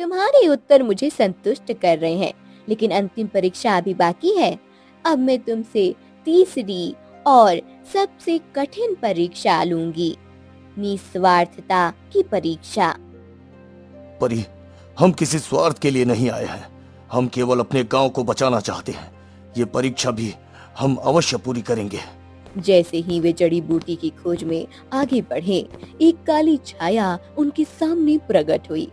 तुम्हारे उत्तर मुझे संतुष्ट कर रहे हैं, लेकिन अंतिम परीक्षा अभी बाकी है। अब मैं तुमसे तीसरी और सबसे कठिन परीक्षा लूंगी, निस्वार्थता की परीक्षा। परी, हम किसी स्वार्थ के लिए नहीं आए हैं। हम केवल अपने गांव को बचाना चाहते हैं। ये परीक्षा भी हम अवश्य पूरी करेंगे। जैसे ही वे जड़ी बूटी की खोज में आगे बढ़े, एक काली छाया उनके सामने प्रकट हुई।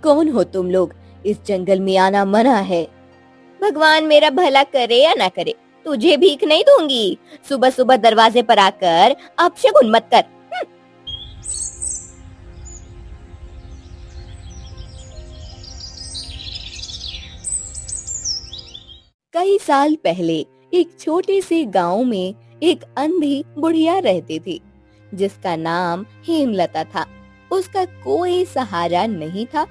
कौन हो तुम लोग? इस जंगल में आना मना है। भगवान मेरा भला करे या ना करे, तुझे भीख नहीं दूंगी। सुबह सुबह दरवाजे पर आकर अपशगुन मत कर। कई साल पहले एक छोटे से गांव में एक अंधी बुढ़िया रहती थी, जिसका नाम हेमलता था। उसका कोई सहारा नहीं था।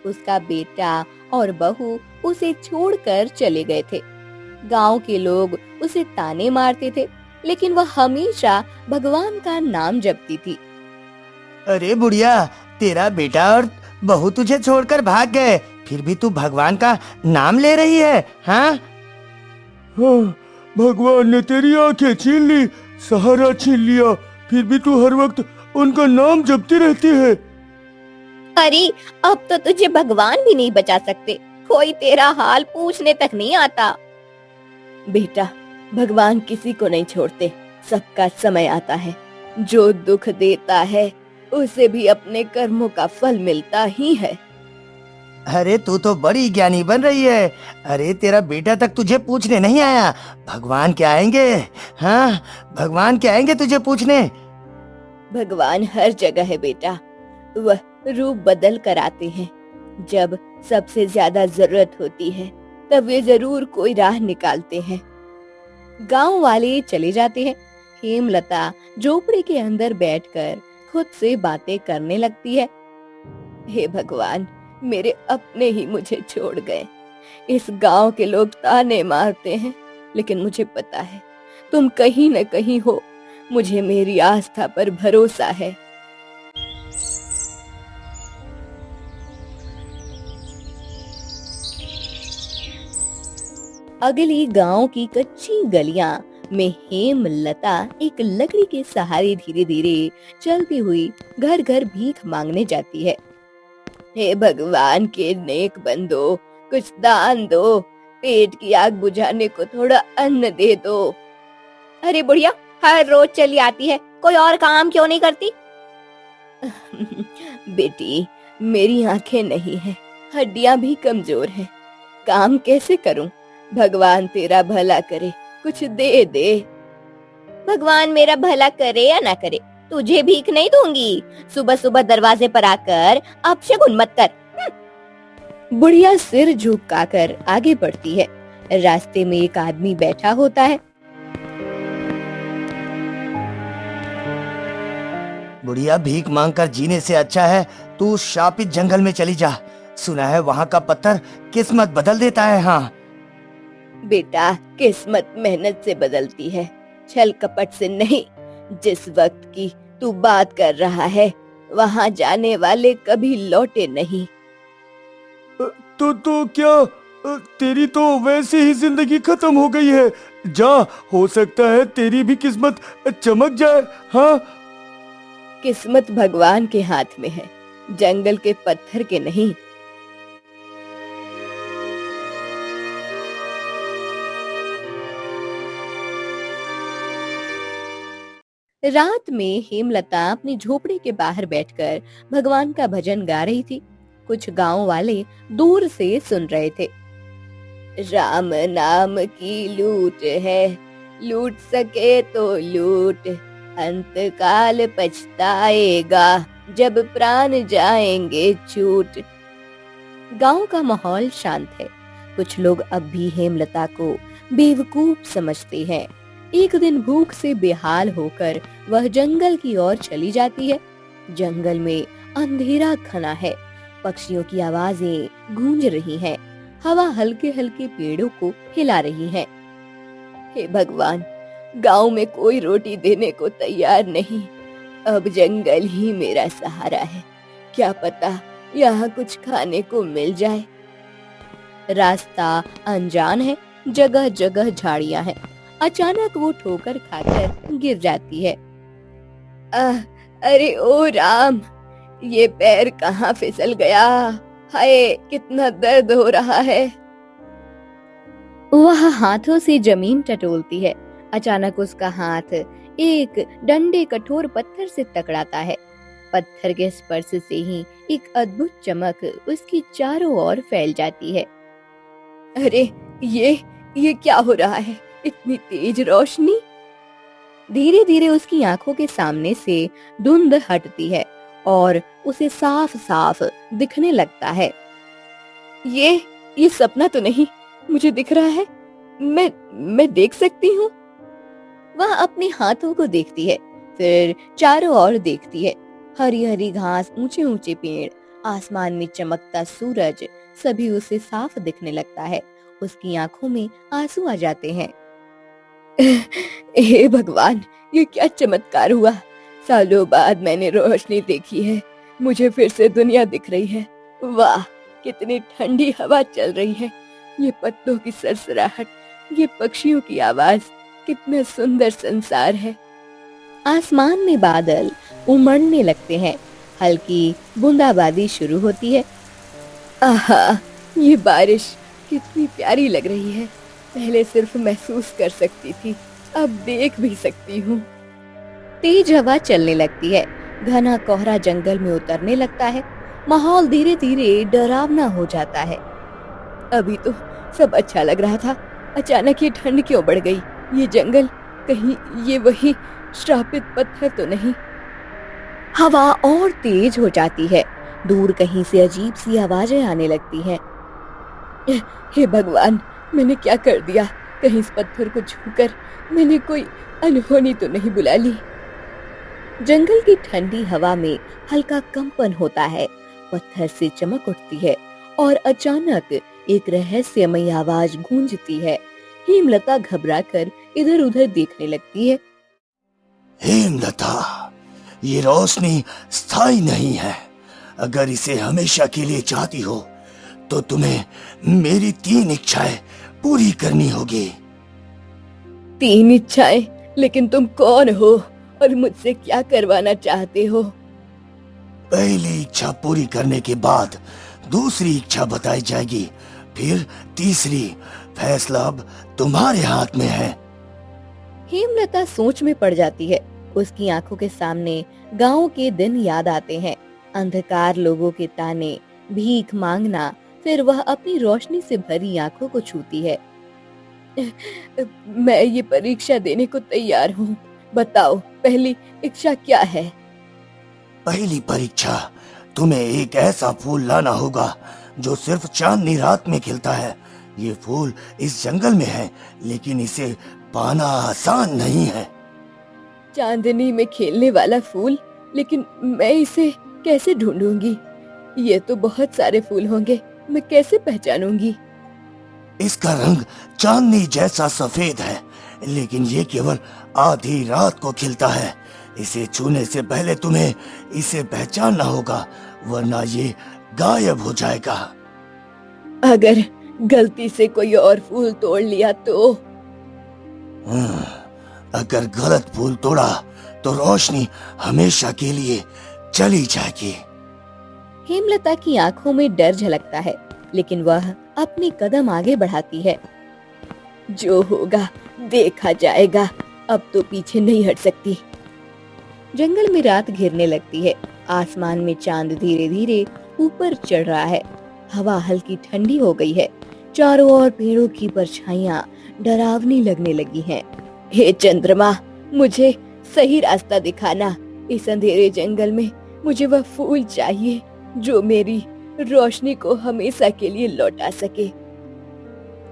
उसका बेटा और बहू उसे छोड़कर चले गए थे। गांव के लोग उसे ताने मारते थे, लेकिन वह हमेशा भगवान का नाम जपती थी। अरे बुढ़िया, तेरा बेटा और बहू तुझे छोड़कर भाग गए, फिर भी तू भगवान का नाम ले रही है, हाँ? हाँ, भगवान ने तेरी आंखें छीन ली, सहारा छीन लिया, फिर भी तू हर वक्त उनका नाम जपती रहती है। अरे अब तो तुझे भगवान भी नहीं बचा सकते, कोई तेरा हाल पूछने तक नहीं आता। बेटा, भगवान किसी को नहीं छोड़ते। सबका समय आता है। जो दुख देता है उसे भी अपने कर्मों का फल मिलता ही है। अरे तू तो बड़ी ज्ञानी बन रही है। अरे तेरा बेटा तक तुझे पूछने नहीं आया, भगवान क्या आएंगे? हाँ, भगवान क्या आएंगे तुझे पूछने? भगवान हर जगह है बेटा, वह रूप बदल कर आते हैं। जब सबसे ज्यादा जरूरत होती है तब वे जरूर कोई राह निकालते हैं। गांव वाले चले जाते हैं। हेमलता झोपड़ी के अंदर बैठकर खुद से बातें करने लगती है। हे भगवान, मेरे अपने ही मुझे छोड़ गए। इस गांव के लोग ताने मारते हैं, लेकिन मुझे पता है तुम कहीं न कहीं हो। मुझे मेरी आस्था पर भरोसा है। अगली गांव की कच्ची गलियां में हेमलता एक लकड़ी के सहारे धीरे धीरे चलती हुई घर घर भीख मांगने जाती है। हे भगवान के नेक बंदो, कुछ दान दो, पेट की आग बुझाने को थोड़ा अन्न दे दो। अरे बुढ़िया, हर रोज चली आती है, कोई और काम क्यों नहीं करती? बेटी, मेरी आंखें नहीं हैं, हड्डियां भी कमजोर हैं, काम कैसे करूं? भगवान तेरा भला करे, कुछ दे दे। भगवान मेरा भला करे या ना करे, तुझे भीख नहीं दूंगी। सुबह सुबह दरवाजे पर आकर अपशगुन मत कर। बुढ़िया सिर झुकाकर आगे बढ़ती है। रास्ते में एक आदमी बैठा होता है। बुढ़िया, भीख मांगकर जीने से अच्छा है तू शापित जंगल में चली जा। सुना है वहाँ का पत्थर किस्मत बदल देता है। हाँ बेटा, किस्मत मेहनत से बदलती है, छल कपट से नहीं। जिस वक्त की तू बात कर रहा है, वहाँ जाने वाले कभी लौटे नहीं। तो क्या तेरी तो वैसे ही जिंदगी खत्म हो गई है। जा, हो सकता है तेरी भी किस्मत चमक जाए। हाँ, किस्मत भगवान के हाथ में है, जंगल के पत्थर के नहीं। रात में हेमलता अपनी झोपड़ी के बाहर बैठकर भगवान का भजन गा रही थी। कुछ गांव वाले दूर से सुन रहे थे। राम नाम की लूट है, लूट सके तो लूट, अंत काल पछताएगा, जब प्राण जाएंगे छूट। गांव का माहौल शांत है। कुछ लोग अब भी हेमलता को बेवकूफ समझते हैं। एक दिन भूख से बेहाल होकर वह जंगल की ओर चली जाती है। जंगल में अंधेरा घना है, पक्षियों की आवाजें गूंज रही हैं, हवा हल्के हल्के पेड़ों को हिला रही है। हे भगवान, गांव में कोई रोटी देने को तैयार नहीं। अब जंगल ही मेरा सहारा है। क्या पता यहाँ कुछ खाने को मिल जाए। रास्ता अनजान है, जगह जगह झाड़ियां हैं। अचानक वो ठोकर खाकर गिर जाती है। आह, अरे ओ राम, ये पैर कहाँ फिसल गया। हाय, कितना दर्द हो रहा है। वह हाथों से जमीन टटोलती है। अचानक उसका हाथ एक डंडे कठोर पत्थर से टकराता है। पत्थर के स्पर्श से ही एक अद्भुत चमक उसकी चारों ओर फैल जाती है। अरे ये क्या हो रहा है? इतनी तेज रोशनी। धीरे धीरे उसकी आंखों के सामने से धुंध हटती है और उसे साफ साफ दिखने लगता है। ये सपना तो नहीं, मुझे दिख रहा है। मैं देख सकती हूँ। वह अपने हाथों को देखती है, फिर चारों ओर देखती है। हरी हरी घास, ऊंचे ऊंचे पेड़, आसमान में चमकता सूरज, सभी उसे साफ दिखने लगता है। उसकी आंखों में आंसू आ जाते हैं। हे भगवान, ये क्या चमत्कार हुआ। सालों बाद मैंने रोशनी देखी है। मुझे फिर से दुनिया दिख रही है। वाह, कितनी ठंडी हवा चल रही है। ये पत्तों की सरसराहट, ये पक्षियों की आवाज, कितना सुंदर संसार है। आसमान में बादल उमड़ने लगते हैं। हल्की बूंदाबांदी शुरू होती है। आहा, ये बारिश कितनी प्यारी लग रही है। पहले सिर्फ महसूस कर सकती थी, अब देख भी सकती हूँ। तेज हवा चलने लगती है। घना कोहरा जंगल में उतरने लगता है। माहौल धीरे धीरे डरावना हो जाता है। अभी तो सब अच्छा लग रहा था, अचानक ये ठंड क्यों बढ़ गई? ये जंगल, कहीं ये वही श्रापित पत्थर तो नहीं? हवा और तेज हो जाती है। दूर कहीं से अजीब सी आवाजें आने लगती हैं। हे भगवान, मैंने क्या कर दिया? कहीं इस पत्थर को छूकर मैंने कोई अनहोनी तो नहीं बुला ली? जंगल की ठंडी हवा में हल्का कंपन होता है। पत्थर से चमक उठती है और अचानक एक रहस्यमयी आवाज गूंजती है। हेमलता घबराकर इधर उधर देखने लगती है। हेमलता, ये रोशनी स्थायी नहीं है। अगर इसे हमेशा के लिए चाहती हो तो तुम्हें मेरी 3 इच्छाएं पूरी करनी होगी। 3 इच्छाएं? लेकिन तुम कौन हो और मुझसे क्या करवाना चाहते हो? पहली इच्छा पूरी करने के बाद दूसरी इच्छा बताई जाएगी, फिर तीसरी। फैसला अब तुम्हारे हाथ में है। हेमलता सोच में पड़ जाती है। उसकी आंखों के सामने गांव के दिन याद आते हैं। अंधकार, लोगों के ताने, भीख मांगना। फिर वह अपनी रोशनी से भरी आंखों को छूती है। मैं ये परीक्षा देने को तैयार हूँ। बताओ, पहली इच्छा क्या है? पहली परीक्षा, तुम्हें एक ऐसा फूल लाना होगा जो सिर्फ चांदनी रात में खिलता है। ये फूल इस जंगल में है, लेकिन इसे पाना आसान नहीं है। चांदनी में खेलने वाला फूल? लेकिन मैं इसे कैसे ढूंढूंगी? ये तो बहुत सारे फूल होंगे, मैं कैसे पहचानूंगी? इसका रंग चांदनी जैसा सफेद है, लेकिन ये केवल आधी रात को खिलता है। इसे छूने से पहले तुम्हें इसे पहचानना होगा, वरना ये गायब हो जाएगा। अगर गलती से कोई और फूल तोड़ लिया तो? अगर गलत फूल तोड़ा तो रोशनी हमेशा के लिए चली जाएगी। हेमलता की आंखों में डर झलकता है, लेकिन वह अपनी कदम आगे बढ़ाती है। जो होगा देखा जाएगा, अब तो पीछे नहीं हट सकती। जंगल में रात घिरने लगती है। आसमान में चांद धीरे धीरे ऊपर चढ़ रहा है। हवा हल्की ठंडी हो गई है। चारों ओर पेड़ों की परछाइयां डरावनी लगने लगी हैं। हे चंद्रमा, मुझे सही रास्ता दिखाना। इस अंधेरे जंगल में मुझे वह फूल चाहिए जो मेरी रोशनी को हमेशा के लिए लौटा सके।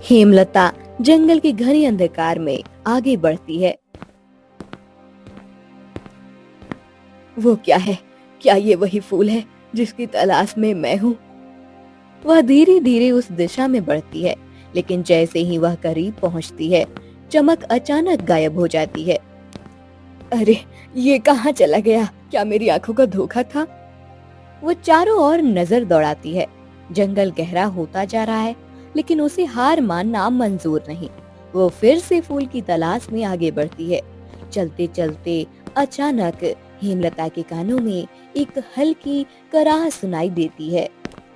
हेमलता जंगल के घने अंधकार में आगे बढ़ती है। वो क्या है? क्या ये वही फूल है जिसकी तलाश में मैं हूँ? वह धीरे धीरे उस दिशा में बढ़ती है, लेकिन जैसे ही वह करीब पहुँचती है, चमक अचानक गायब हो जाती है। अरे, ये कहाँ चला गया? क्या मेरी आंखों का धोखा था? वो चारों ओर नजर दौड़ाती है। जंगल गहरा होता जा रहा है, लेकिन उसे हार मानना मंजूर नहीं। वो फिर से फूल की तलाश में आगे बढ़ती है। चलते चलते अचानक हेमलता के कानों में एक हल्की कराह सुनाई देती है।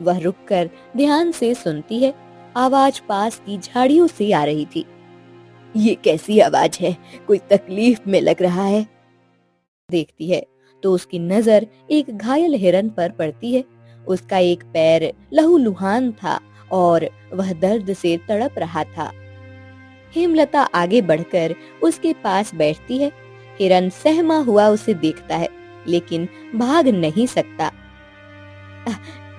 वह रुककर ध्यान से सुनती है। आवाज पास की झाड़ियों से आ रही थी। ये कैसी आवाज है? कोई तकलीफ में लग रहा है। देखती है तो उसकी नजर एक घायल हिरन पर पड़ती है। उसका एक पैर लहूलुहान था और वह दर्द से तड़प रहा था। हेमलता आगे बढ़कर उसके पास बैठती है। हिरन सहमा हुआ उसे देखता है, लेकिन भाग नहीं सकता।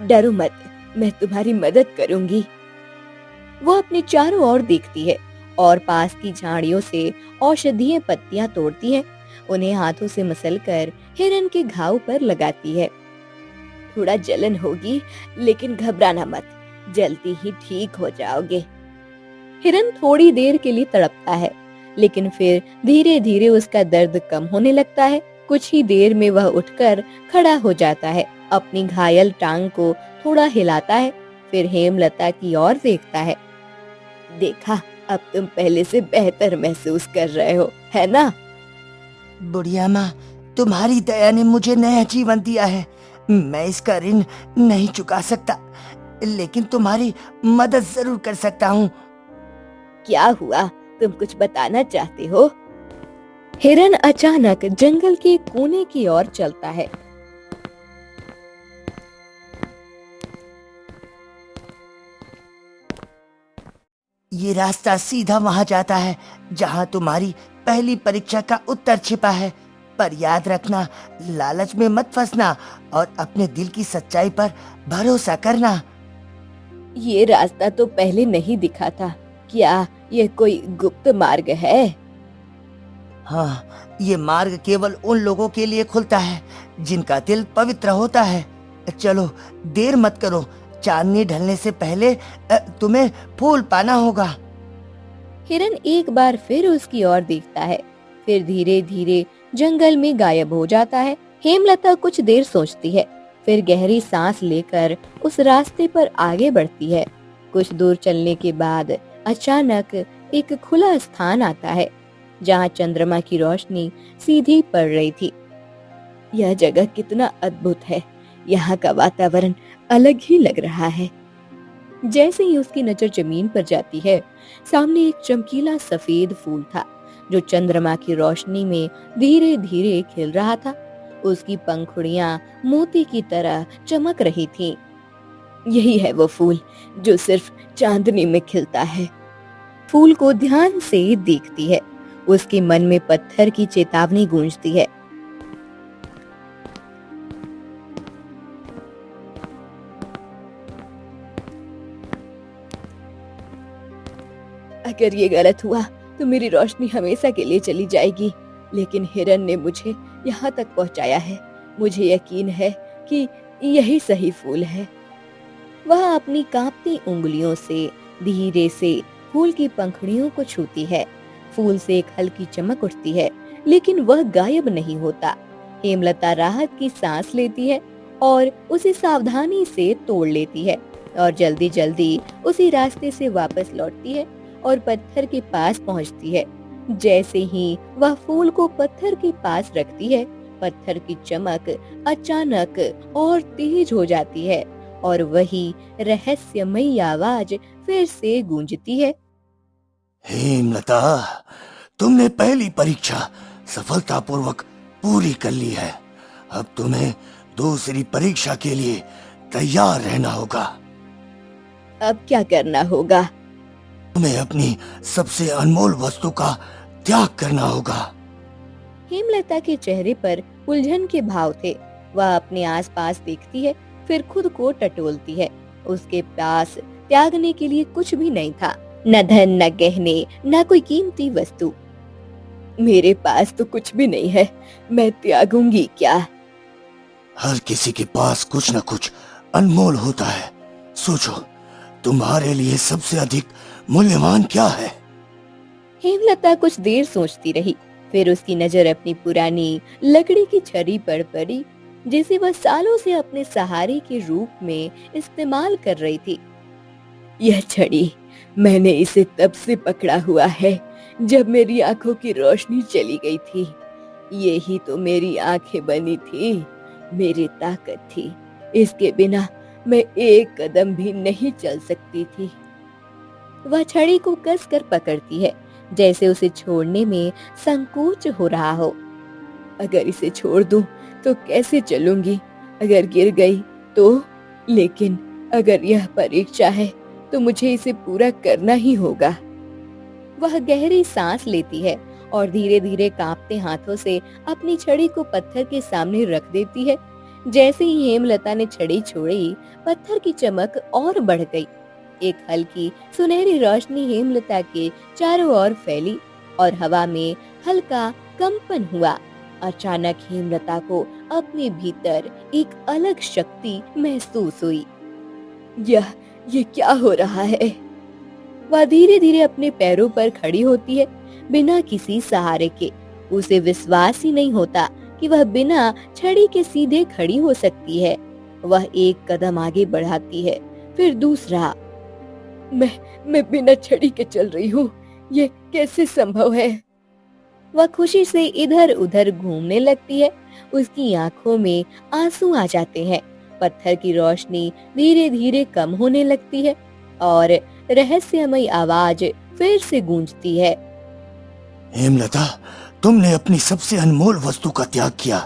डरो मत, मैं तुम्हारी मदद करूंगी। वो अपने चारों ओर देखती है और पास की झाड़ियों से औषधीय पत्तियां तोड़ती है। उन्हें हाथों से मसलकर हिरन के घाव पर लगाती है। थोड़ा जलन होगी, लेकिन घबराना मत, जल्दी ही ठीक हो जाओगे। हिरन थोड़ी देर के लिए तड़पता है, लेकिन फिर धीरे धीरे उसका दर्द कम होने लगता है। कुछ ही देर में वह उठकर खड़ा हो जाता है। अपनी घायल टांग को थोड़ा हिलाता है, फिर हेमलता की ओर देखता है। देखा, अब तुम पहले से बेहतर महसूस कर रहे हो, है ना? बुढ़िया माँ, तुम्हारी दया ने मुझे नया जीवन दिया है। मैं इसका ऋण नहीं चुका सकता, लेकिन तुम्हारी मदद जरूर कर सकता हूँ। क्या हुआ? तुम कुछ बताना चाहते हो? हिरन अचानक जंगल के कोने की ओर चलता है। ये रास्ता सीधा वहां जाता है जहां तुम्हारी पहली परीक्षा का उत्तर छिपा है। पर याद रखना, लालच में मत फंसना और अपने दिल की सच्चाई पर भरोसा करना। ये रास्ता तो पहले नहीं दिखा था। क्या ये कोई गुप्त मार्ग है? हाँ, ये मार्ग केवल उन लोगों के लिए खुलता है जिनका दिल पवित्र होता है। चलो, देर मत करो, चांदनी ढलने से पहले तुम्हें फूल पाना होगा। हिरन एक बार फिर उसकी ओर देखता है, फिर धीरे धीरे जंगल में गायब हो जाता है। हेमलता कुछ देर सोचती है, फिर गहरी सांस लेकर उस रास्ते पर आगे बढ़ती है। कुछ दूर चलने के बाद अचानक एक खुला स्थान आता है, जहाँ चंद्रमा की रोशनी सीधी पड़ रही थी। यह जगह कितना अद्भुत है। यहाँ का वातावरण अलग ही लग रहा है। जैसे ही उसकी नजर जमीन पर जाती है, सामने एक चमकीला सफेद फूल था जो चंद्रमा की रोशनी में धीरे धीरे खिल रहा था। उसकी पंखुड़ियां मोती की तरह चमक रही थीं। यही है वो फूल जो सिर्फ चांदनी में खिलता है। फूल को ध्यान से देखती है। उसके मन में पत्थर की चेतावनी गूंजती है। अगर ये गलत हुआ तो मेरी रोशनी हमेशा के लिए चली जाएगी, लेकिन हिरन ने मुझे यहाँ तक पहुँचाया है। मुझे यकीन है कि यही सही फूल है। वह अपनी कांपती उंगलियों से धीरे से फूल की पंखुड़ियों को छूती है। फूल से एक हल्की चमक उठती है, लेकिन वह गायब नहीं होता। हेमलता राहत की सांस लेती है और उसे सावधानी से तोड़ लेती है और जल्दी जल्दी उसी रास्ते से वापस लौटती है और पत्थर के पास पहुंचती है। जैसे ही वह फूल को पत्थर के पास रखती है, पत्थर की चमक अचानक और तेज हो जाती है और वही रहस्यमयी आवाज फिर से गूंजती है। हेमलता, तुमने पहली परीक्षा सफलतापूर्वक पूरी कर ली है। अब तुम्हें दूसरी परीक्षा के लिए तैयार रहना होगा। अब क्या करना होगा? तुम्हें अपनी सबसे अनमोल वस्तु का त्याग करना होगा। हेमलता के चेहरे पर उलझन के भाव थे। वह अपने आसपास देखती है, फिर खुद को टटोलती है। उसके पास त्यागने के लिए कुछ भी नहीं था, न धन, न गहने, न कोई कीमती वस्तु। मेरे पास तो कुछ भी नहीं है, मैं त्यागूंगी क्या? हर किसी के पास कुछ न कुछ अनमोल होता है। सोचो, तुम्हारे लिए सबसे अधिक मूल्यवान क्या है? हेमलता कुछ देर सोचती रही, फिर उसकी नजर अपनी पुरानी लकड़ी की छड़ी पर पड़ी। जिसे वह सालों से अपने सहारे के रूप में इस्तेमाल कर रही थी। यह छड़ी मैंने इसे तब से पकड़ा हुआ है जब मेरी आंखों की रोशनी चली गई थी। यही तो मेरी आंखें बनी थी, मेरी ताकत थी। इसके बिना मैं एक कदम भी नहीं चल सकती थी। वह छड़ी को कसकर पकड़ती है, जैसे उसे छोड़ने में संकोच हो रहा हो। अगर इसे छोड़ दूं तो कैसे चलूंगी? अगर गिर गई तो? लेकिन अगर यह परीक्षा है तो मुझे इसे पूरा करना ही होगा। वह गहरी सांस लेती है और धीरे धीरे कांपते हाथों से अपनी छड़ी को पत्थर के सामने रख देती है। जैसे ही हेमलता ने छड़ी छोड़ी, पत्थर की चमक और बढ़ गई। एक हल्की सुनहरी रोशनी हेमलता के चारों ओर फैली और हवा में हल्का कंपन हुआ। अचानक हेमलता को अपने भीतर एक अलग शक्ति महसूस हुई। ये क्या हो रहा है? वह धीरे धीरे अपने पैरों पर खड़ी होती है, बिना किसी सहारे के। उसे विश्वास ही नहीं होता कि वह बिना छड़ी के सीधे खड़ी हो सकती है। वह एक कदम आगे बढ़ाती है, फिर दूसरा। मैं बिना छड़ी के चल रही हूँ, ये कैसे संभव है? वह खुशी से इधर उधर घूमने लगती है। उसकी आंखों में आंसू आ जाते हैं। पत्थर की रोशनी धीरे धीरे कम होने लगती है और रहस्यमयी आवाज फिर से गूंजती है। हेमलता, तुमने अपनी सबसे अनमोल वस्तु का त्याग किया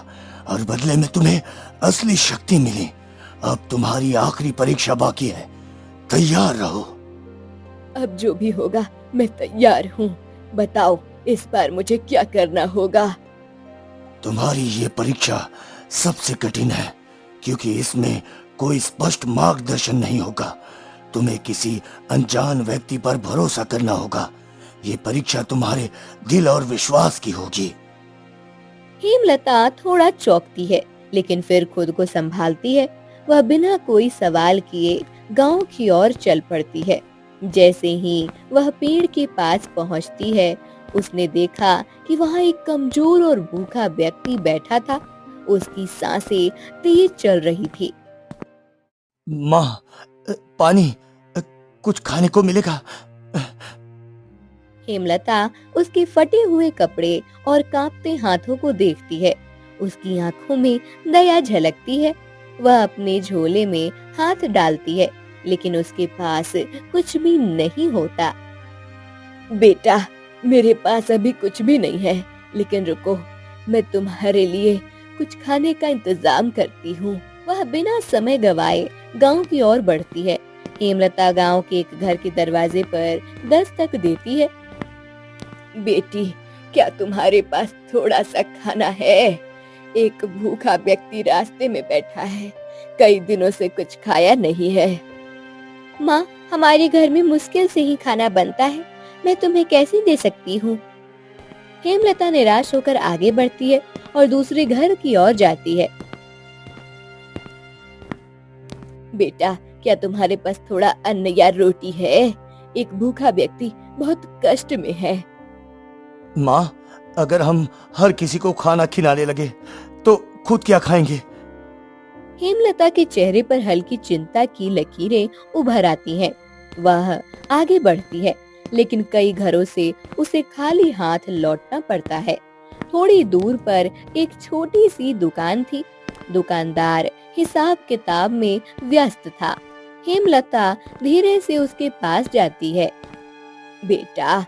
और बदले में तुम्हें असली शक्ति मिली। अब तुम्हारी आखिरी परीक्षा बाकी है, तैयार रहो। अब जो भी होगा मैं तैयार हूँ। बताओ, इस बार मुझे क्या करना होगा? तुम्हारी ये परीक्षा सबसे कठिन है, क्योंकि इसमें कोई स्पष्ट मार्गदर्शन नहीं होगा। तुम्हें किसी अनजान व्यक्ति पर भरोसा करना होगा। ये परीक्षा तुम्हारे दिल और विश्वास की होगी। हेमलता थोड़ा चौंकती है, लेकिन फिर खुद को संभालती है। वह बिना कोई सवाल किए गांव की ओर चल पड़ती है। जैसे ही वह पेड़ के पास पहुंचती है, उसने देखा कि वहां एक कमजोर और भूखा व्यक्ति बैठा था। उसकी सांसें तेज चल रही थी। माँ, पानी, कुछ खाने को मिलेगा? हेमलता उसके फटे हुए कपड़े और कांपते हाथों को देखती है। उसकी आंखों में दया झलकती है। वह अपने झोले में हाथ डालती है, लेकिन उसके पास कुछ भी नहीं होता। बेटा, मेरे पास अभी कुछ भी नहीं है, लेकिन रुको, मैं तुम्हारे लिए कुछ खाने का इंतजाम करती हूँ। वह बिना समय गवाए गांव की ओर बढ़ती है। हेमलता गांव के एक घर के दरवाजे पर दस्तक देती है। बेटी, क्या तुम्हारे पास थोड़ा सा खाना है? एक भूखा व्यक्ति रास्ते में बैठा है, कई दिनों से कुछ खाया नहीं है। माँ, हमारे घर में मुश्किल से ही खाना बनता है, मैं तुम्हें कैसे दे सकती हूँ? हेमलता निराश होकर आगे बढ़ती है और दूसरे घर की ओर जाती है। बेटा, क्या तुम्हारे पास थोड़ा अन्न या रोटी है? एक भूखा व्यक्ति बहुत कष्ट में है। माँ, अगर हम हर किसी को खाना खिलाने लगे तो खुद क्या खाएंगे? हेमलता के चेहरे पर हल्की चिंता की लकीरें उभर आती हैं। वह आगे बढ़ती है, लेकिन कई घरों से उसे खाली हाथ लौटना पड़ता है। थोड़ी दूर पर एक छोटी सी दुकान थी। दुकानदार हिसाब किताब में व्यस्त था। हेमलता धीरे से उसके पास जाती है। बेटा,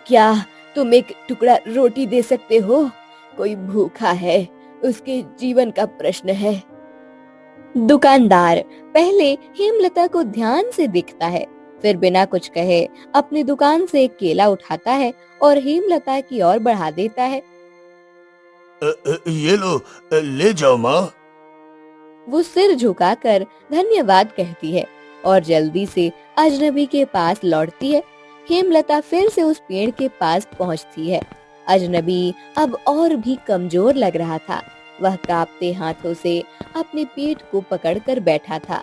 क्या तुम एक टुकड़ा रोटी दे सकते हो? कोई भूखा है, उसके जीवन का प्रश्न है। दुकानदार पहले हेमलता को ध्यान से देखता है, फिर बिना कुछ कहे अपनी दुकान से एक केला उठाता है और हेमलता की ओर बढ़ा देता है। ये लो, ले जाओ माँ। वो सिर झुकाकर धन्यवाद कहती है और जल्दी से अजनबी के पास लौटती है। हेमलता फिर से उस पेड़ के पास पहुंचती है। अजनबी अब और भी कमजोर लग रहा था। वह कांपते हाथों से अपने पेट को पकड़कर बैठा था।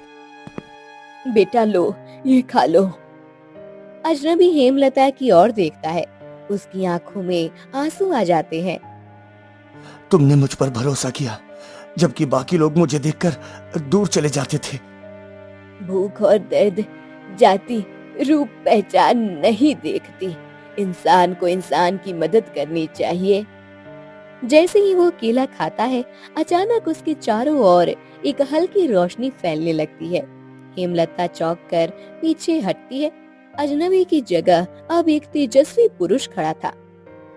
बेटा लो, ये खा लो। अजनबी हेमलता की ओर देखता है। उसकी आंखों में आंसू आ जाते हैं। तुमने मुझ पर भरोसा किया, जबकि बाकी लोग मुझे देखकर दूर चले जाते थे। भूख और दर्द जाति रूप पहचान नहीं देखती। इंसान को इंसान की मदद करनी चाहिए। जैसे ही वो केला खाता है, अचानक उसके चारों ओर एक हल्की रोशनी फैलने लगती है। हेमलता चौंक कर पीछे हटती है। अजनबी की जगह अब एक तेजस्वी पुरुष खड़ा था।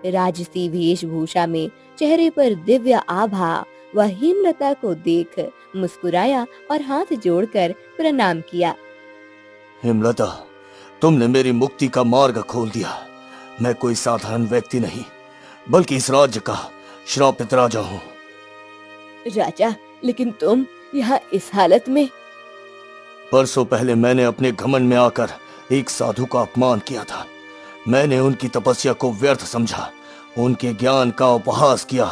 राजसी वेशभूषा में, चेहरे पर दिव्य आभा। वह हेमलता को देख मुस्कुराया और हाथ जोड़कर प्रणाम किया। हेमलता, तुमने मेरी मुक्ति का मार्ग खोल दिया। मैं कोई साधारण व्यक्ति नहीं, बल्कि इस राज्य का श्रापित राजा हूँ। राजा, लेकिन तुम यहाँ इस हालत में? परसों पहले मैंने अपने घमंड में आकर एक साधु का अपमान किया था। मैंने उनकी तपस्या को व्यर्थ समझा, उनके ज्ञान का उपहास किया।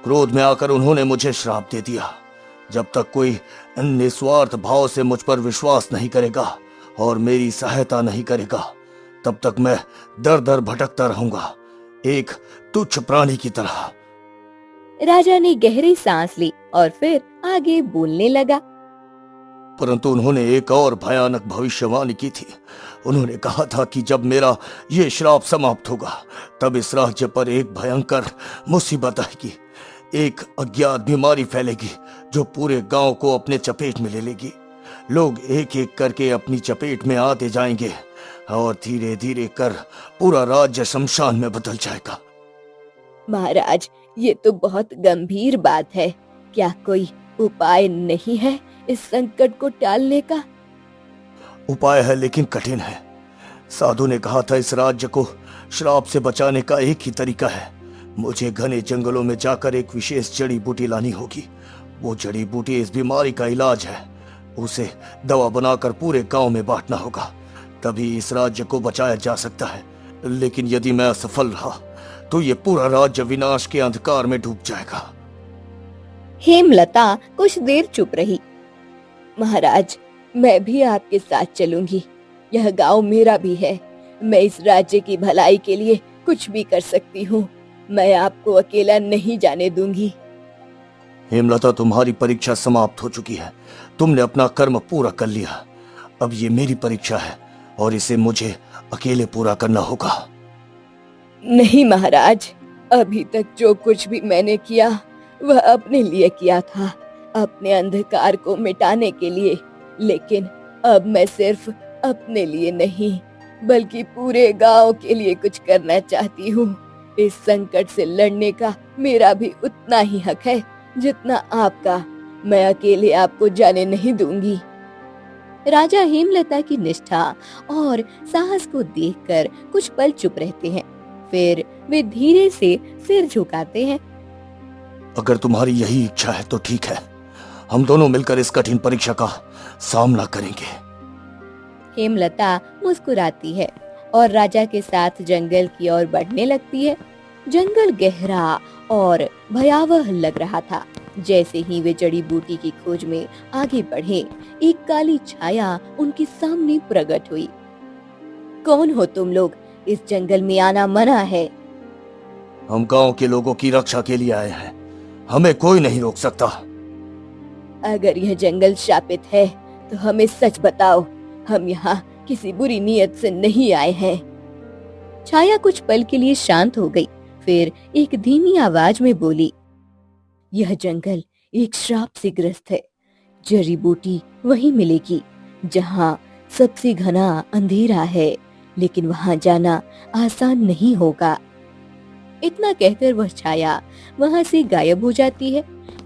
क्रोध में आकर उन्होंने मुझे श्राप दे दिया। जब तक कोई निस्वार्थ भाव से मुझ पर विश्वास नहीं करेगा और मेरी सहायता नहीं करेगा, तब तक मैं दर दर भटकता रहूंगा, एक तुच्छ प्राणी की तरह। राजा ने गहरी सांस ली और फिर आगे बोलने लगा। परंतु उन्होंने एक और भयानक भविष्यवाणी की थी। उन्होंने कहा था कि जब मेरा ये श्राप समाप्त होगा, तब इस राज्य पर एक भयंकर मुसीबत आएगी। एक अज्ञात बीमारी फैलेगी जो पूरे गांव को अपने चपेट में ले लेगी। लोग एक एक करके अपनी चपेट में आते जाएंगे और धीरे धीरे कर पूरा राज्य शमशान में बदल जाएगा। महाराज, ये तो बहुत गंभीर बात है। क्या कोई उपाय नहीं है इस संकट को टालने का? उपाय है, लेकिन कठिन है। साधु ने कहा था इस राज्य को श्राप से बचाने का एक ही तरीका है। मुझे घने जंगलों में जाकर एक विशेष जड़ी बूटी लानी होगी। वो जड़ी बूटी इस बीमारी का इलाज है। उसे दवा बनाकर पूरे गांव में बांटना होगा, तभी इस राज्य को बचाया जा सकता है। लेकिन यदि मैं असफल रहा तो ये पूरा राज्य विनाश के अंधकार में डूब जाएगा। हेमलता कुछ देर चुप रही। महाराज, मैं भी आपके साथ चलूंगी। यह गांव मेरा भी है। मैं इस राज्य की भलाई के लिए कुछ भी कर सकती हूँ। मैं आपको अकेला नहीं जाने दूंगी। हेमलता, तुम्हारी परीक्षा समाप्त हो चुकी है। तुमने अपना कर्म पूरा कर लिया। अब ये मेरी परीक्षा है और इसे मुझे अकेले पूरा करना होगा। नहीं महाराज, अभी तक जो कुछ भी मैंने किया वह अपने लिए किया था, अपने अंधकार को मिटाने के लिए। लेकिन अब मैं सिर्फ अपने लिए नहीं, बल्कि पूरे गांव के लिए कुछ करना चाहती हूँ। इस संकट से लड़ने का मेरा भी उतना ही हक है जितना आपका। मैं अकेले आपको जाने नहीं दूंगी। राजा हेमलता की निष्ठा और साहस को देखकर कुछ पल चुप रहते हैं। फिर वे धीरे से सिर झुकाते हैं। अगर तुम्हारी यही इच्छा है तो ठीक है, हम दोनों मिलकर इस कठिन परीक्षा का सामना करेंगे। हेमलता मुस्कुराती है और राजा के साथ जंगल की ओर बढ़ने लगती है। जंगल गहरा और भयावह लग रहा था। जैसे ही वे जड़ी बूटी की खोज में आगे बढ़े, एक काली छाया उनके सामने प्रकट हुई। कौन हो तुम लोग? इस जंगल में आना मना है। हम गांव के लोगों की रक्षा के लिए आए हैं। हमें कोई नहीं रोक सकता। अगर यह जंगल शापित है तो हमें सच बताओ। हम यहाँ किसी बुरी नीयत से नहीं आए हैं। छाया कुछ पल के लिए शांत हो गई, फिर एक धीमी आवाज में बोली, यह जंगल एक श्राप से ग्रस्त है। जड़ी बूटी वहीं मिलेगी जहाँ सबसे घना अंधेरा है, लेकिन वहाँ जाना आसान नहीं होगा। इतना कहकर वह छाया वहाँ से गायब हो जाती है।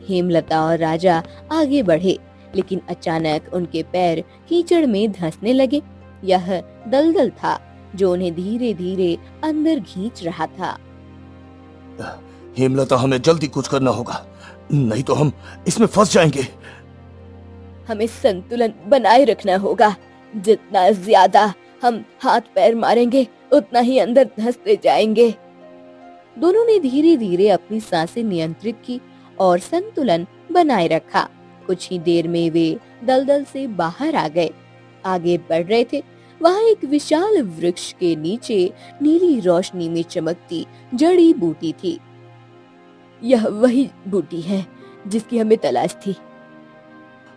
हेमलता और राजा आगे बढ़े, लेकिन अचानक उनके पैर कीचड़ में धंसने लगे। यह दलदल था जो उन्हें धीरे धीरे अंदर खींच रहा था। हेमलता, हमें जल्दी कुछ करना होगा, नहीं तो हम इसमें फंस जाएंगे। हमें संतुलन बनाए रखना होगा। जितना ज्यादा हम हाथ पैर मारेंगे, उतना ही अंदर धंसते जाएंगे। दोनों ने धीरे धीरे अपनी सांसें नियंत्रित की और संतुलन बनाए रखा। कुछ ही देर में वे दलदल से बाहर आ गए। आगे बढ़ रहे थे, वहाँ एक विशाल वृक्ष के नीचे नीली रोशनी में चमकती जड़ी बूटी थी। यह वही बूटी है जिसकी हमें तलाश थी।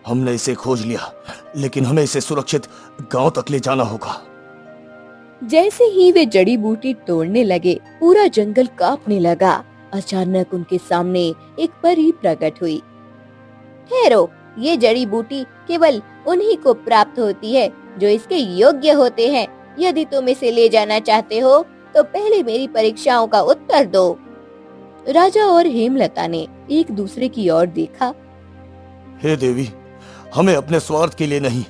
हमने इसे खोज लिया, लेकिन हमें इसे सुरक्षित गांव तक ले जाना होगा। जैसे ही वे जड़ी बूटी तोड़ने लगे, पूरा जंगल कांपने लगा। अचानक उनके सामने एक परी प्रकट हुई। ठहरो, ये जड़ी बूटी केवल उन्हीं को प्राप्त होती है जो इसके योग्य होते हैं। यदि तुम इसे ले जाना चाहते हो तो पहले मेरी परीक्षाओं का उत्तर दो। राजा और हेमलता ने एक दूसरे की ओर देखा। हे देवी, हमें अपने स्वार्थ के लिए नहीं,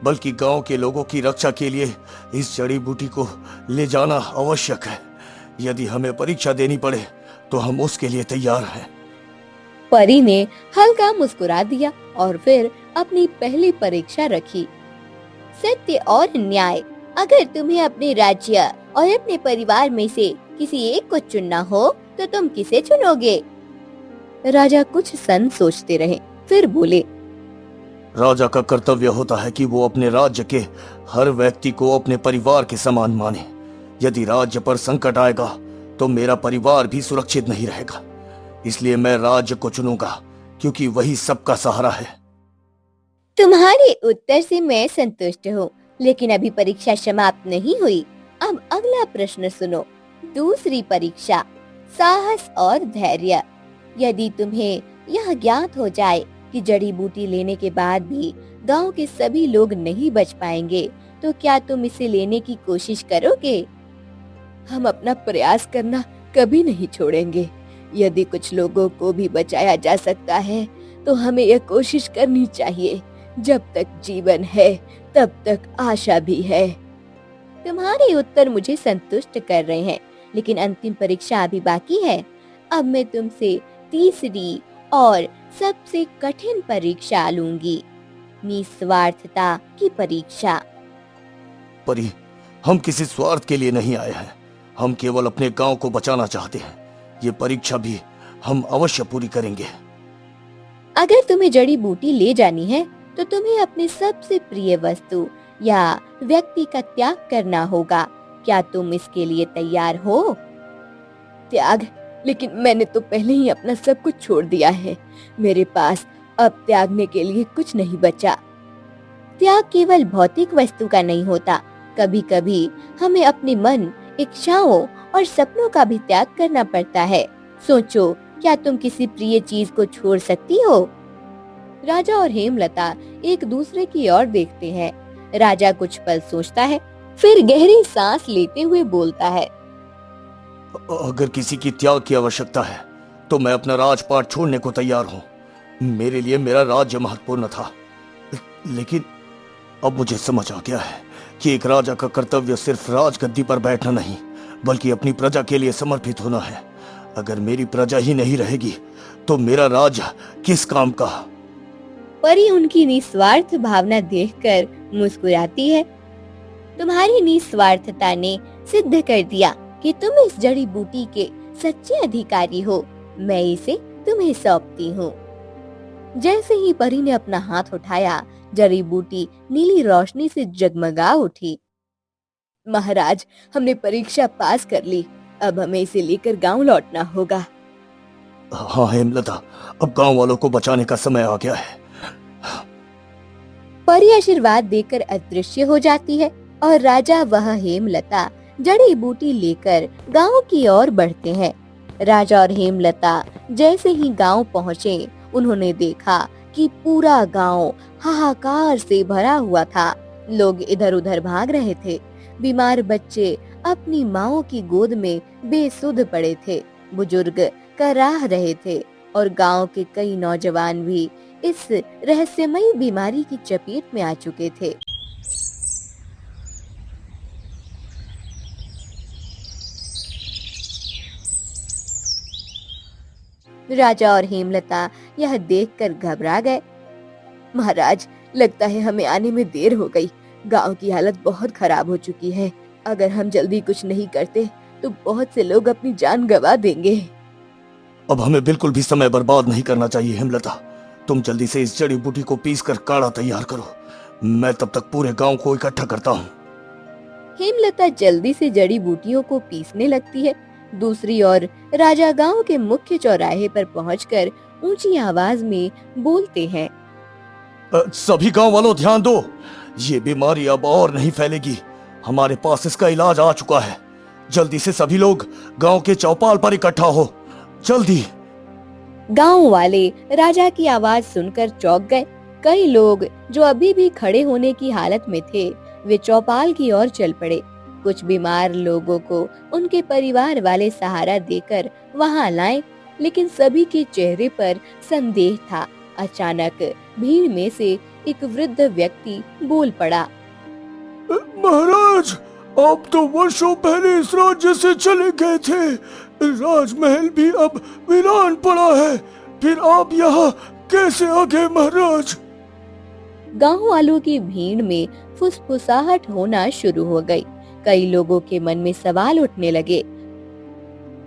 बल्कि गांव के लोगों की रक्षा के लिए इस जड़ी बूटी को ले जाना आवश्यक है। यदि हमें परीक्षा देनी पड़े तो हम उसके लिए तैयार हैं। परी ने हल्का मुस्कुरा दिया और फिर अपनी पहली परीक्षा रखी। सत्य और न्याय। अगर तुम्हें अपने राज्य और अपने परिवार में से किसी एक को चुनना हो तो तुम किसे चुनोगे? राजा कुछ सन सोचते रहे, फिर बोले, राजा का कर्तव्य होता है कि वो अपने राज्य के हर व्यक्ति को अपने परिवार के समान माने। यदि राज्य पर संकट आएगा तो मेरा परिवार भी सुरक्षित नहीं रहेगा। इसलिए मैं राज्य को चुनूंगा, क्योंकि वही सबका सहारा है। तुम्हारे उत्तर से मैं संतुष्ट हूँ, लेकिन अभी परीक्षा समाप्त नहीं हुई। अब अगला प्रश्न सुनो। दूसरी परीक्षा, साहस और धैर्य। यदि तुम्हें यह ज्ञात हो जाए कि जड़ी बूटी लेने के बाद भी गांव के सभी लोग नहीं बच पाएंगे, तो क्या तुम इसे लेने की कोशिश करोगे? हम अपना प्रयास करना कभी नहीं छोड़ेंगे। यदि कुछ लोगों को भी बचाया जा सकता है तो हमें यह कोशिश करनी चाहिए। जब तक जीवन है तब तक आशा भी है। तुम्हारे उत्तर मुझे संतुष्ट कर रहे हैं, लेकिन अंतिम परीक्षा अभी बाकी है। अब मैं तुमसे तीसरी और सबसे कठिन परीक्षा लूंगी, निस्वार्थता की परीक्षा। परी, हम किसी स्वार्थ के लिए नहीं आए हैं। हम केवल अपने गांव को बचाना चाहते हैं। ये परीक्षा भी हम अवश्य पूरी करेंगे। अगर तुम्हें जड़ी बूटी ले जानी है तो तुम्हें अपने सबसे प्रिय वस्तु या व्यक्ति का त्याग करना होगा। क्या तुम इसके लिए तैयार हो? त्याग? लेकिन मैंने तो पहले ही अपना सब कुछ छोड़ दिया है। मेरे पास अब त्यागने के लिए कुछ नहीं बचा। त्याग केवल भौतिक वस्तु का नहीं होता। कभी कभी हमें अपने मन, इच्छाओं और सपनों का भी त्याग करना पड़ता है। सोचो, क्या तुम किसी प्रिय चीज को छोड़ सकती हो? राजा और हेमलता एक दूसरे की ओर देखते हैं। राजा कुछ पल सोचता है, फिर गहरी सांस लेते हुए बोलता है, अगर किसी की त्याग की आवश्यकता है तो मैं अपना राजपाट छोड़ने को तैयार हूँ। मेरे लिए मेरा राज्य महत्वपूर्ण था, लेकिन अब मुझे समझ आ गया है कि एक राजा का कर्तव्य सिर्फ राजगद्दी पर बैठना नहीं, बल्कि अपनी प्रजा के लिए समर्पित होना है। अगर मेरी प्रजा ही नहीं रहेगी तो मेरा राज्य किस काम का? परी उनकी निस्वार्थ भावना देखकर मुस्कुराती है। तुम्हारी निस्वार्थता ने सिद्ध कर दिया कि तुम इस जड़ी बूटी के सच्चे अधिकारी हो। मैं इसे तुम्हें सौंपती हूँ। जैसे ही परी ने अपना हाथ उठाया, जड़ी बूटी नीली रोशनी से जगमगा उठी। महाराज, हमने परीक्षा पास कर ली। अब हमें इसे लेकर गांव लौटना होगा। हाँ हेमलता, अब गांव वालों को बचाने का समय आ गया है। परी आशीर्वाद देकर अदृश्य हो जाती है और राजा वह हेमलता जड़ी बूटी लेकर गांव की ओर बढ़ते हैं। राजा और हेमलता जैसे ही गांव पहुँचे, उन्होंने देखा कि पूरा गांव हाहाकार से भरा हुआ था। लोग इधर उधर भाग रहे थे। बीमार बच्चे अपनी माओ की गोद में बेसुध पड़े थे। बुजुर्ग कराह रहे थे और गांव के कई नौजवान भी इस रहस्यमयी बीमारी की चपेट में आ चुके थे। राजा और हेमलता यह देखकर घबरा गए। महाराज, लगता है हमें आने में देर हो गई। गांव की हालत बहुत खराब हो चुकी है। अगर हम जल्दी कुछ नहीं करते तो बहुत से लोग अपनी जान गंवा देंगे। अब हमें बिल्कुल भी समय बर्बाद नहीं करना चाहिए हेमलता। तुम जल्दी से इस जड़ी बूटी को पीसकर काढ़ा तैयार करो। मैं तब तक पूरे गांव को इकट्ठा करता हूँ। हेमलता जल्दी से जड़ी बूटियों को पीसने लगती है। दूसरी ओर राजा गांव के मुख्य चौराहे पर पहुंचकर ऊंची आवाज में बोलते हैं। सभी गांव वालों ध्यान दो, ये बीमारी अब और नहीं फैलेगी। हमारे पास इसका इलाज आ चुका है। जल्दी से सभी लोग गांव के चौपाल पर इकट्ठा हो, जल्दी। गांव वाले राजा की आवाज सुनकर चौंक गए। कई लोग जो अभी भी खड़े होने की हालत में थे, वे चौपाल की ओर चल पड़े। कुछ बीमार लोगों को उनके परिवार वाले सहारा देकर वहां लाए, लेकिन सभी के चेहरे पर संदेह था। अचानक भीड़ में से एक वृद्ध व्यक्ति बोल पड़ा। महाराज, आप तो वर्षों पहले इस राज्य से चले गए थे। राजमहल भी अब वीरान पड़ा है, फिर आप यहाँ कैसे आ गए महाराज? गांव वालों की भीड़ में फुसफुसाहट होना शुरू हो गई। कई लोगों के मन में सवाल उठने लगे।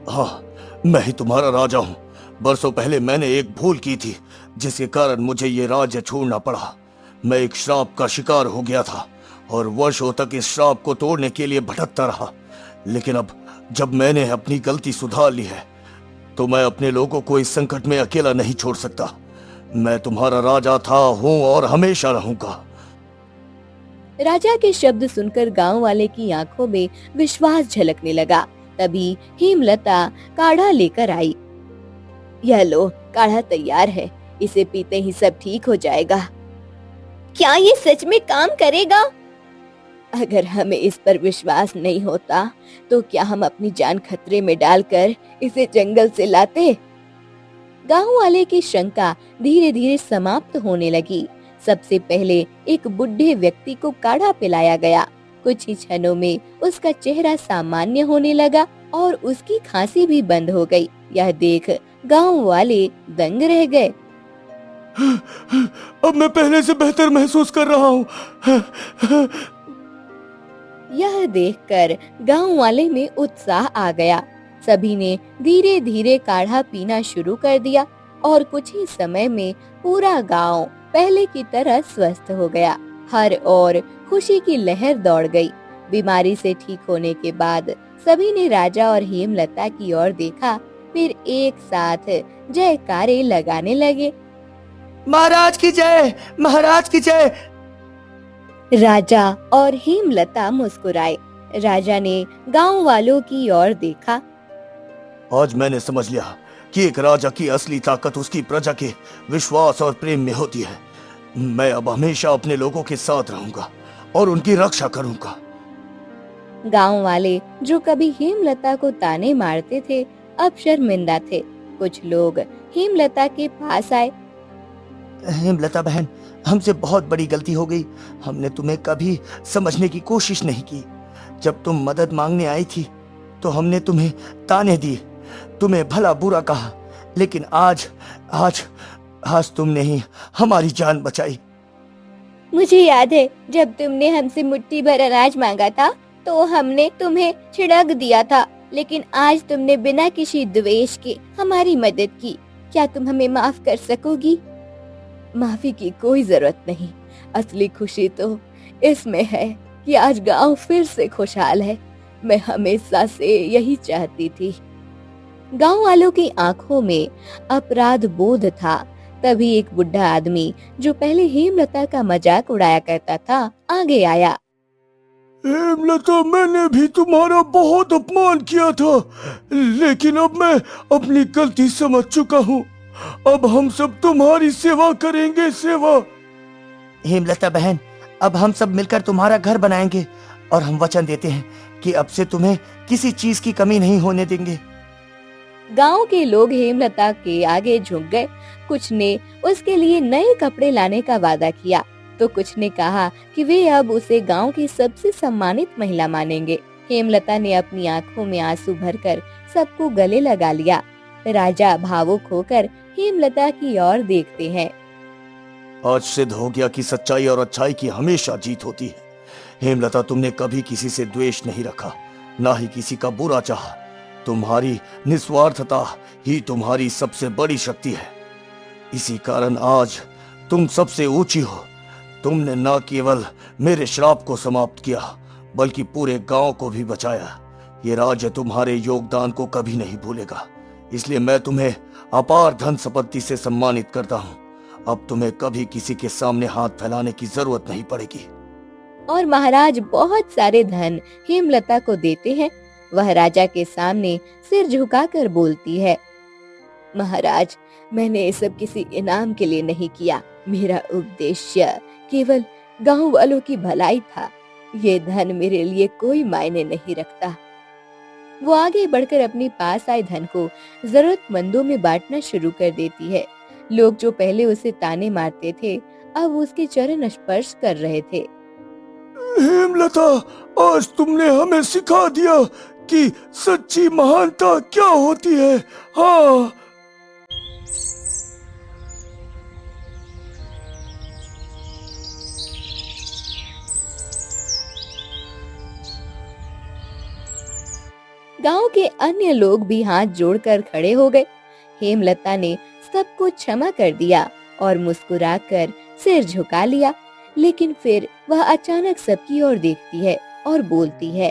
हाँ, मैं ही तुम्हारा राजा हूँ। बरसों पहले मैंने एक भूल की थी, जिसके कारण मुझे ये राज्य छोड़ना पड़ा। मैं एक श्राप का शिकार हो गया था और वर्षों तक इस श्राप को तोड़ने के लिए भटकता रहा। लेकिन अब जब मैंने अपनी गलती सुधार ली है, तो मैं अपने लोगों को इस संकट में अकेला नहीं छोड़ सकता। मैं तुम्हारा राजा था, हूँ और हमेशा रहूंगा। राजा के शब्द सुनकर गांव वाले की आंखों में विश्वास झलकने लगा। तभी हेमलता काढ़ा लेकर आई। यह लो, काढ़ा तैयार है, इसे पीते ही सब ठीक हो जाएगा। क्या ये सच में काम करेगा? अगर हमें इस पर विश्वास नहीं होता, तो क्या हम अपनी जान खतरे में डालकर इसे जंगल से लाते? गांव वाले की शंका धीरे धीरे समाप्त होने लगी। सबसे पहले एक बूढ़े व्यक्ति को काढ़ा पिलाया गया। कुछ ही क्षणों में उसका चेहरा सामान्य होने लगा और उसकी खांसी भी बंद हो गई। यह देख गांव वाले दंग रह गए। अब मैं पहले से बेहतर महसूस कर रहा हूँ। यह देखकर गांव वाले में उत्साह आ गया। सभी ने धीरे धीरे काढ़ा पीना शुरू कर दिया और कुछ ही समय में पूरा गांव पहले की तरह स्वस्थ हो गया। हर ओर खुशी की लहर दौड़ गई। बीमारी से ठीक होने के बाद सभी ने राजा और हेमलता की ओर देखा, फिर एक साथ जयकारे लगाने लगे। महाराज की जय, महाराज की जय। राजा और हेमलता मुस्कुराए। राजा ने गांव वालों की ओर देखा। आज मैंने समझ लिया कि एक राजा की असली ताकत उसकी प्रजा के विश्वास और प्रेम में होती है। मैं अब हमेशा अपने लोगों के साथ रहूंगा और उनकी रक्षा करूंगा। गांव वाले जो कभी हेमलता को ताने मारते थे, अब शर्मिंदा थे। कुछ लोग हेमलता के पास आए। हेमलता बहन, हमसे बहुत बड़ी गलती हो गई। हमने तुम्हें कभी समझने की कोशिश नहीं की। जब तुम मदद मांगने आई थी, तो हमने तुम्हें ताने दिए, तुम्हें भला बुरा कहा, लेकिन आज आज आज तुमने ही हमारी जान बचाई। मुझे याद है, जब तुमने हमसे मुट्ठी भर अनाज मांगा था, तो हमने तुम्हें छिड़क दिया था, लेकिन आज तुमने बिना किसी द्वेष के हमारी मदद की। क्या तुम हमें माफ कर सकोगी? माफी की कोई जरूरत नहीं। असली खुशी तो इसमें है कि आज गांव फिर से खुशहाल है। मैं हमेशा से यही चाहती थी। गांव वालों की आंखों में अपराध बोध था। तभी एक बुढ़ा आदमी, जो पहले हेमलता का मजाक उड़ाया करता था, आगे आया। हेमलता, मैंने भी तुम्हारा बहुत अपमान किया था, लेकिन अब मैं अपनी गलती समझ चुका हूँ। अब हम सब तुम्हारी सेवा करेंगे, सेवा। हेमलता बहन, अब हम सब मिलकर तुम्हारा घर बनाएंगे और हम वचन देते हैं कि अब से तुम्हें किसी चीज की कमी नहीं होने देंगे। गांव के लोग हेमलता के आगे झुक गए। कुछ ने उसके लिए नए कपड़े लाने का वादा किया, तो कुछ ने कहा कि वे अब उसे गांव की सबसे सम्मानित महिला मानेंगे। हेमलता ने अपनी आंखों में आंसू भरकर सबको गले लगा लिया। राजा भावुक होकर हेमलता की ओर देखते हैं। आज सिद्ध हो गया कि सच्चाई और अच्छाई की हमेशा जीत होती है। हेमलता, तुमने कभी किसी से द्वेष नहीं रखा, ना ही किसी का बुरा चाहा। तुम्हारी निस्वार्थता ही तुम्हारी सबसे बड़ी शक्ति है। इसी कारण आज तुम सबसे ऊंची हो। तुमने न केवल मेरे श्राप को समाप्त किया, बल्कि पूरे गांव को भी बचाया। ये राज्य तुम्हारे योगदान को कभी नहीं भूलेगा। इसलिए मैं तुम्हें अपार धन संपत्ति से सम्मानित करता हूँ। अब तुम्हें कभी किसी के सामने हाथ फैलाने की जरूरत नहीं पड़ेगी। और महाराज बहुत सारे धन हेमलता को देते हैं। वह राजा के सामने सिर झुकाकर बोलती है, महाराज, मैंने ये सब किसी इनाम के लिए नहीं किया। मेरा उद्देश्य केवल गांव वालों की भलाई था। ये धन मेरे लिए कोई मायने नहीं रखता। वो आगे बढ़कर अपने पास आए धन को जरूरतमंदों में बांटना शुरू कर देती है। लोग जो पहले उसे ताने मारते थे, अब उसके चरण स्पर्श कर रहे थे। हेमलता, आज तुमने हमें सिखा दिया कि सच्ची महानता क्या होती है। हाँ, गांव के अन्य लोग भी हाथ जोड़कर खड़े हो गए। हेमलता ने सब कुछ क्षमा कर दिया और मुस्कुराकर सिर झुका लिया। लेकिन फिर वह अचानक सबकी ओर देखती है और बोलती है,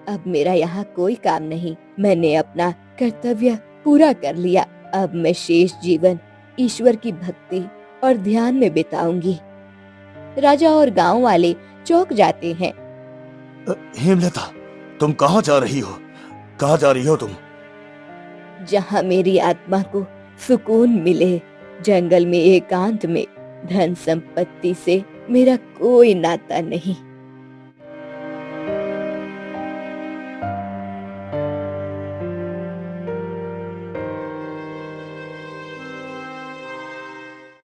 अब मेरा यहाँ कोई काम नहीं। मैंने अपना कर्तव्य पूरा कर लिया। अब मैं शेष जीवन ईश्वर की भक्ति और ध्यान में बिताऊंगी। राजा और गांव वाले चौंक जाते हैं। हेमलता, तुम कहाँ जा रही हो? कहाँ जा रही हो तुम? जहाँ मेरी आत्मा को सुकून मिले। जंगल में एकांत में। धन संपत्ति से मेरा कोई नाता नहीं।